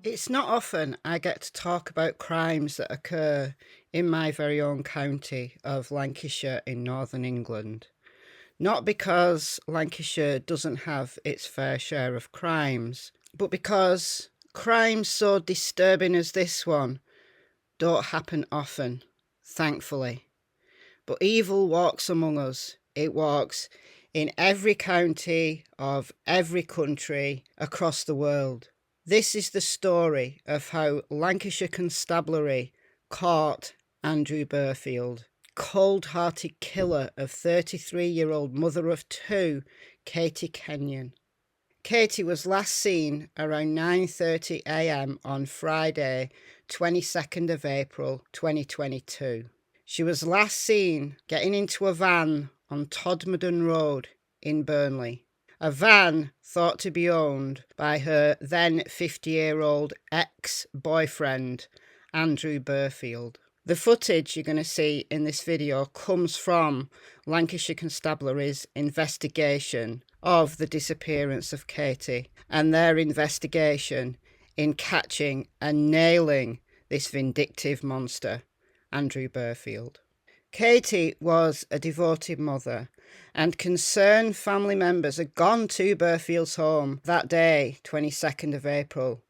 It's not often I get to talk about crimes that occur in my very own county of Lancashire in northern England. Not because Lancashire doesn't have its fair share of crimes, but because crimes so disturbing as this one don't happen often, thankfully. But evil walks among us. It walks in every county of every country across the world. This is the story of how Lancashire Constabulary caught Andrew Burfield, cold-hearted killer of 33-year-old mother of two, Katie Kenyon. Katie was last seen around 9:30 a.m. on Friday, 22nd of April 2022. She was last seen getting into a van on Todmorden Road in Burnley. A van thought to be owned by her then 50-year-old ex-boyfriend, Andrew Burfield. The footage you're going to see in this video comes from Lancashire Constabulary's investigation of the disappearance of Katie and their investigation in catching and nailing this vindictive monster, Andrew Burfield. Katie was a devoted mother, and concerned family members had gone to Burfield's home that day, 22nd of April,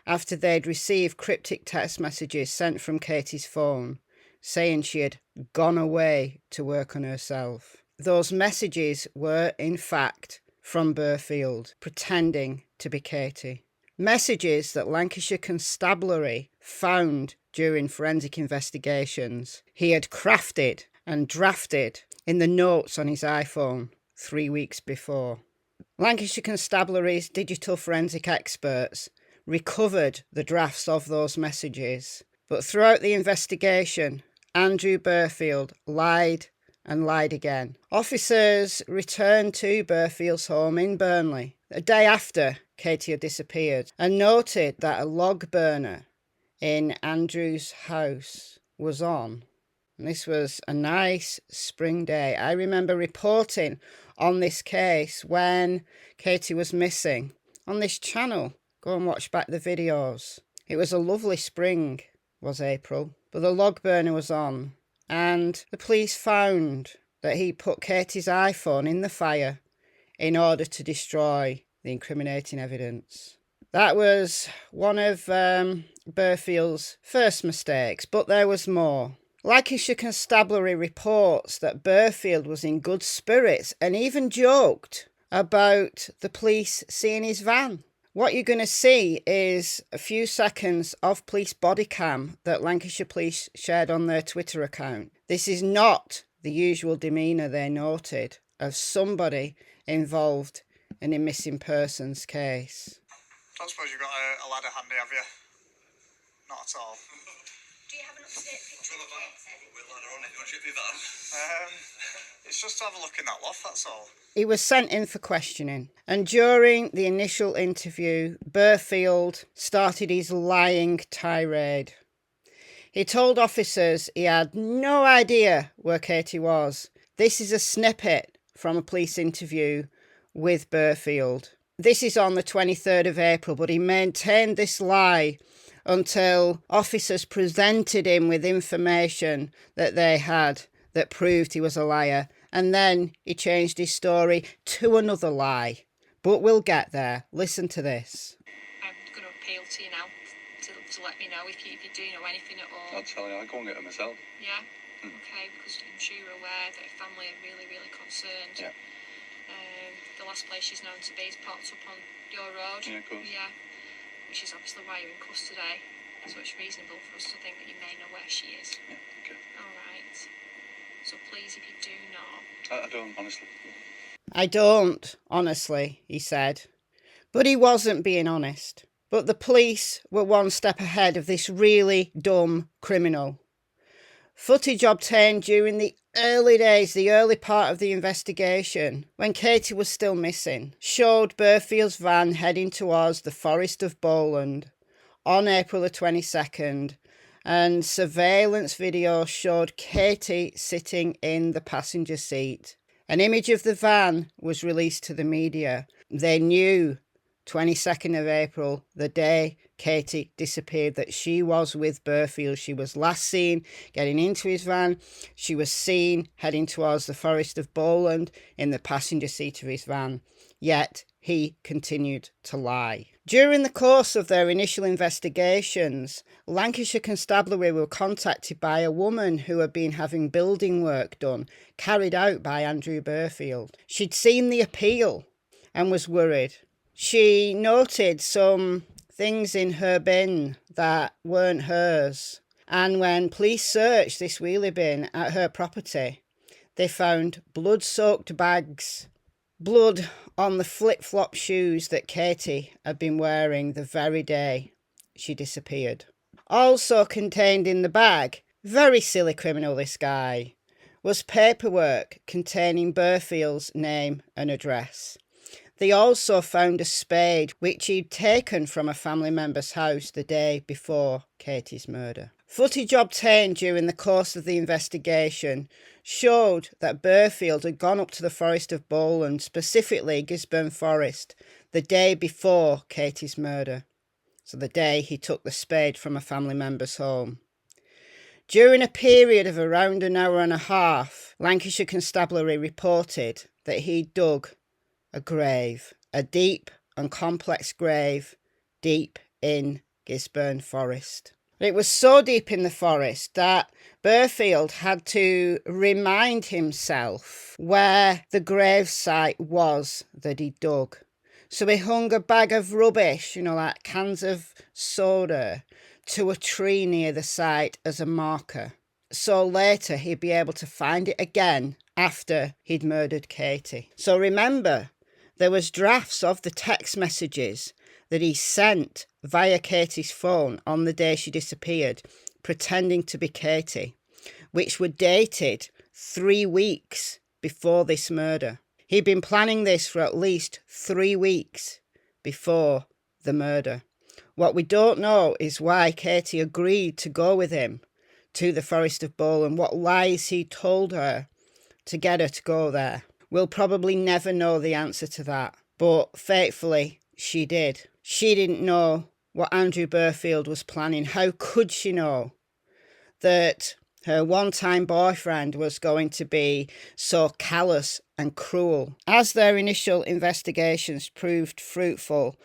after they'd received cryptic text messages sent from Katie's phone saying she had gone away to work on herself. Those messages were, in fact, from Burfield, pretending to be Katie. Messages that Lancashire Constabulary found during forensic investigations he had crafted and drafted in the notes on his iPhone 3 weeks before. Lancashire Constabulary's digital forensic experts recovered the drafts of those messages, but throughout the investigation, Andrew Burfield lied and lied again. Officers returned to Burfield's home in Burnley a day after Katie had disappeared and noted that a log burner in Andrew's house was on. And this was a nice spring day. I remember reporting on this case when Katie was missing on this channel. Go and watch back the videos. It was a lovely spring, was April, but the log burner was on, and the police found that he put Katie's iPhone in the fire in order to destroy the incriminating evidence. That was one of Burfield's first mistakes, but there was more. Lancashire Constabulary reports that Burfield was in good spirits and even joked about the police seeing his van. What you're going to see is a few seconds of police body cam that Lancashire Police shared on their Twitter account. This is not the usual demeanour they noted of somebody involved in a missing persons case. I don't suppose you've got a ladder handy, have you? Not at all. Do you have an up-to-date picture of the van? With ladder on it, you want to ship me van? It's just to have a look in that loft, that's all. He was sent in for questioning, and during the initial interview, Burfield started his lying tirade. He told officers he had no idea where Katie was. This is a snippet from a police interview with Burfield. This is on the 23rd of April, but he maintained this lie until officers presented him with information that they had that proved he was a liar, and then he changed his story to another lie. But we'll get there. Listen to this. I'm going to appeal to you now to let me know if you do know anything at all. I'll tell you, I'll go and get it myself. Yeah? Okay, because I'm sure you're aware that her family are really, really concerned. Yeah. The last place she's known to be is parked up on your road. Yeah, of course. Yeah. Which is obviously why you're in custody. So it's reasonable for us to think that you may know where she is. Yeah, okay. Alright. So please, if you do know... I don't, honestly. I don't, honestly, he said. But he wasn't being honest. But the police were one step ahead of this really dumb criminal. Footage obtained during the early days, the early part of the investigation, when Katie was still missing, showed Burfield's van heading towards the Forest of Bowland on April the 22nd, and surveillance video showed Katie sitting in the passenger seat. An image of the van was released to the media. They knew 22nd of April, the day Katie disappeared, that she was with Burfield. She was last seen getting into his van. She was seen heading towards the Forest of Bowland in the passenger seat of his van. Yet he continued to lie. During the course of their initial investigations, Lancashire Constabulary were contacted by a woman who had been having building work done, carried out by Andrew Burfield. She'd seen the appeal and was worried. She noted some things in her bin that weren't hers. And when police searched this wheelie bin at her property, they found blood-soaked bags, blood on the flip-flop shoes that Katie had been wearing the very day she disappeared. Also contained in the bag, very silly criminal this guy, was paperwork containing Burfield's name and address. They also found a spade which he'd taken from a family member's house the day before Katie's murder. Footage obtained during the course of the investigation showed that Burfield had gone up to the Forest of Bowland, specifically Gisborne Forest, the day before Katie's murder. So the day he took the spade from a family member's home. During a period of around an hour and a half, Lancashire Constabulary reported that he dug a grave, a deep and complex grave, deep in Gisborne Forest. It was so deep in the forest that Burfield had to remind himself where the grave site was that he dug. So he hung a bag of rubbish, like cans of soda, to a tree near the site as a marker. So later he'd be able to find it again after he'd murdered Katie. So remember, there was drafts of the text messages that he sent via Katie's phone on the day she disappeared, pretending to be Katie, which were dated 3 weeks before this murder. He'd been planning this for at least 3 weeks before the murder. What we don't know is why Katie agreed to go with him to the Forest of Bowland, what lies he told her to get her to go there. We'll probably never know the answer to that, but faithfully, she did. She didn't know what Andrew Burfield was planning. How could she know that her one-time boyfriend was going to be so callous and cruel? As their initial investigations proved fruitful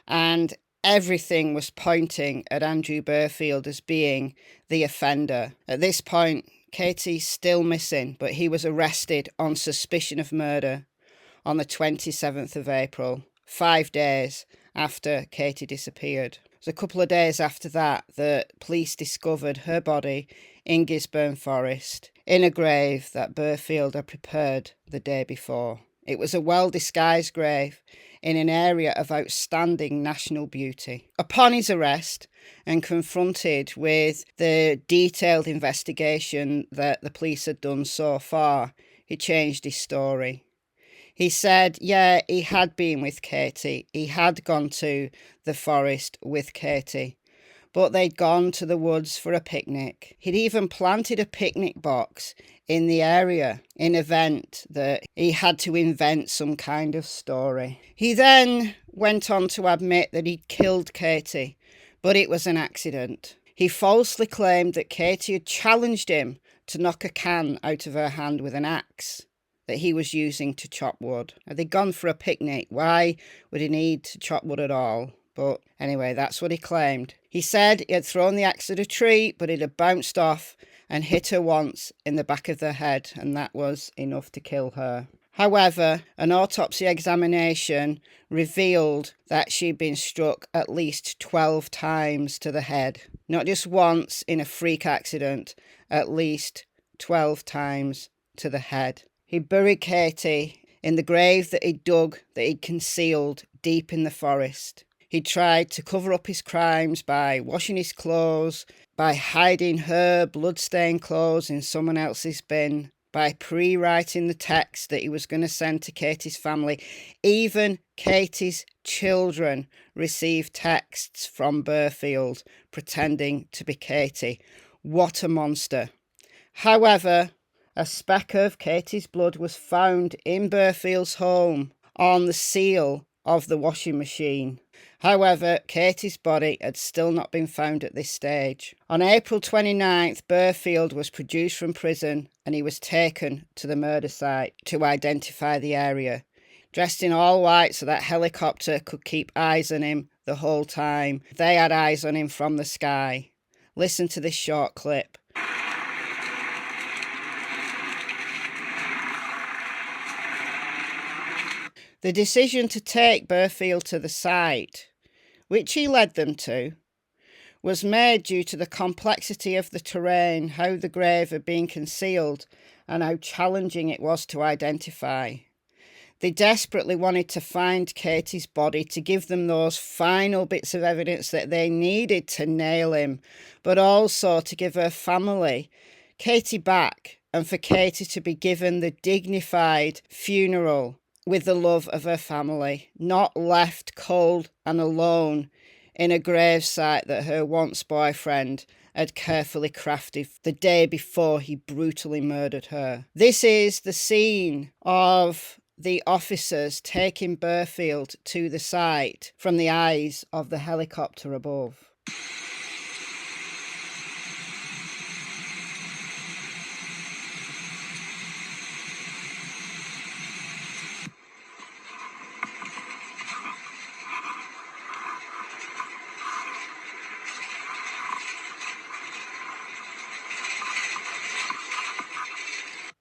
and everything was pointing at Andrew Burfield as being the offender. At this point, Katie's still missing, but he was arrested on suspicion of murder on the 27th of April, 5 days after Katie disappeared. It was a couple of days after that police discovered her body in Gisborne Forest in a grave that Burfield had prepared the day before. It was a well-disguised grave in an area of outstanding national beauty. Upon his arrest and confronted with the detailed investigation that the police had done so far, he changed his story. He said, yeah, he had been with Katie. He had gone to the forest with Katie, but they'd gone to the woods for a picnic. He'd even planted a picnic box in the area in event that he had to invent some kind of story. He then went on to admit that he'd killed Katie, but it was an accident. He falsely claimed that Katie had challenged him to knock a can out of her hand with an axe that he was using to chop wood. Had they gone for a picnic? Why would he need to chop wood at all? But anyway, that's what he claimed. He said he had thrown the axe at a tree, but it had bounced off and hit her once in the back of the head, and that was enough to kill her. However, an autopsy examination revealed that she'd been struck at least 12 times to the head. Not just once in a freak accident, at least 12 times to the head. He buried Katie in the grave that he'd dug, that he'd concealed deep in the forest. He tried to cover up his crimes by washing his clothes, by hiding her blood-stained clothes in someone else's bin, by pre-writing the text that he was going to send to Katie's family. Even Katie's children received texts from Burfield pretending to be Katie. What a monster. However, a speck of Katie's blood was found in Burfield's home on the seal of the washing machine. However, Katie's body had still not been found at this stage. On April 29th, Burfield was produced from prison and he was taken to the murder site to identify the area. Dressed in all white so that helicopter could keep eyes on him the whole time. They had eyes on him from the sky. Listen to this short clip. The decision to take Burfield to the site, which he led them to, was made due to the complexity of the terrain, how the grave had been concealed, and how challenging it was to identify. They desperately wanted to find Katie's body to give them those final bits of evidence that they needed to nail him, but also to give her family Katie back and for Katie to be given the dignified funeral with the love of her family, not left cold and alone in a gravesite that her once boyfriend had carefully crafted the day before he brutally murdered her. This is the scene of the officers taking Burfield to the site from the eyes of the helicopter above.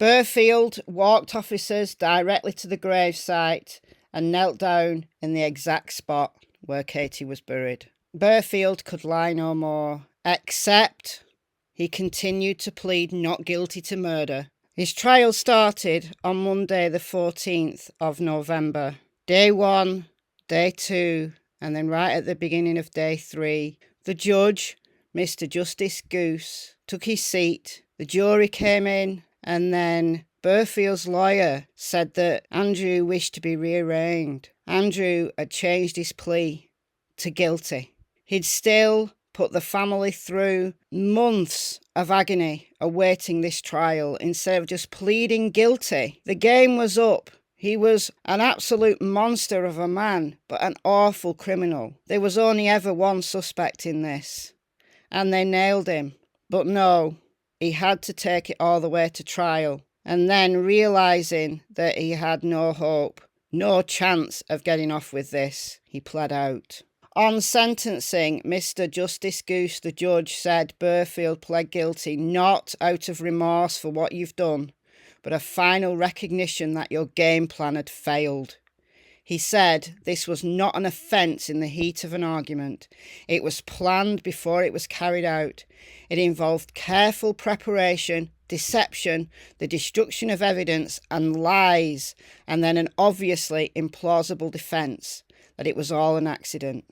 Burfield walked officers directly to the gravesite and knelt down in the exact spot where Katie was buried. Burfield could lie no more, except he continued to plead not guilty to murder. His trial started on Monday the 14th of November. Day 1, Day 2, and then right at the beginning of Day 3, the judge, Mr. Justice Goose, took his seat. The jury came in, and then Burfield's lawyer said that Andrew wished to be rearranged. Andrew had changed his plea to guilty. He'd still put the family through months of agony awaiting this trial instead of just pleading guilty. The game was up. He was an absolute monster of a man, but an awful criminal. There was only ever one suspect in this, and they nailed him. But no, he had to take it all the way to trial. And then, realising that he had no hope, no chance of getting off with this, he pled out. On sentencing, Mr. Justice Goose, the judge, said Burfield pled guilty not out of remorse for what you've done, but a final recognition that your game plan had failed. He said this was not an offence in the heat of an argument. It was planned before it was carried out. It involved careful preparation, deception, the destruction of evidence, and lies, and then an obviously implausible defence that it was all an accident.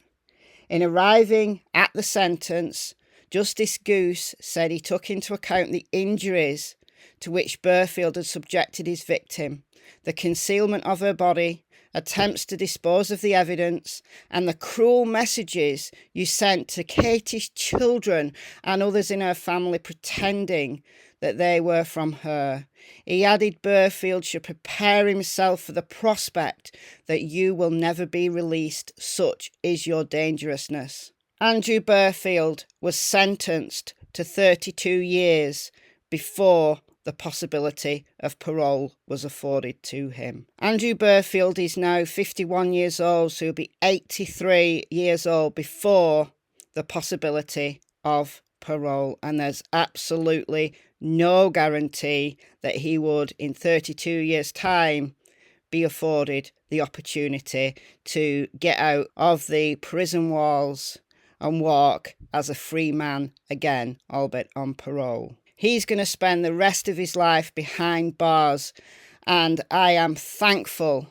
In arriving at the sentence, Justice Goose said he took into account the injuries to which Burfield had subjected his victim, the concealment of her body, attempts to dispose of the evidence, and the cruel messages you sent to Katie's children and others in her family pretending that they were from her. He added Burfield should prepare himself for the prospect that you will never be released, such is your dangerousness. Andrew Burfield was sentenced to 32 years before the possibility of parole was afforded to him. Andrew Burfield is now 51 years old, so he'll be 83 years old before the possibility of parole, and there's absolutely no guarantee that he would, in 32 years' time, be afforded the opportunity to get out of the prison walls and walk as a free man again, albeit on parole. He's going to spend the rest of his life behind bars, and I am thankful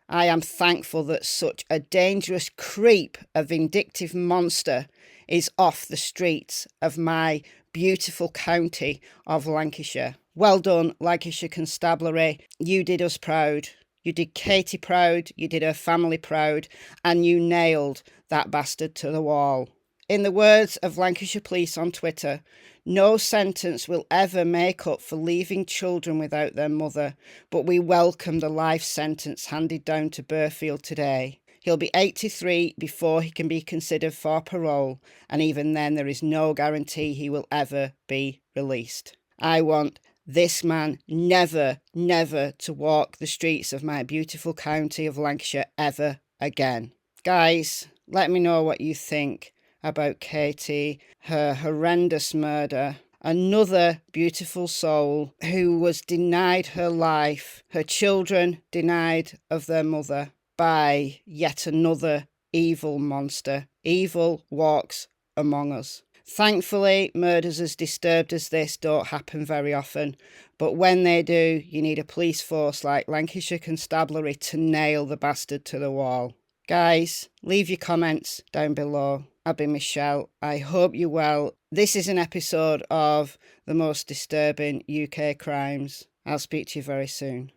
that such a dangerous creep, a vindictive monster, is off the streets of my beautiful county of Lancashire. Well done, Lancashire Constabulary. You did us proud. You did Katie proud, you did her family proud, and you nailed that bastard to the wall. In the words of Lancashire Police on Twitter, no sentence will ever make up for leaving children without their mother, but we welcome the life sentence handed down to Burfield today. He'll be 83 before he can be considered for parole, and even then there is no guarantee he will ever be released. I want this man never, never to walk the streets of my beautiful county of Lancashire ever again. Guys, let me know what you think about Katie, her horrendous murder. Another beautiful soul who was denied her life, her children denied of their mother by yet another evil monster. Evil walks among us. Thankfully, murders as disturbed as this don't happen very often, but when they do, you need a police force like Lancashire Constabulary to nail the bastard to the wall. Guys, leave your comments down below. I've been Michelle. I hope you're well. This is an episode of the most disturbing UK crimes. I'll speak to you very soon.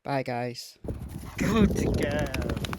Bye, guys. Good girl.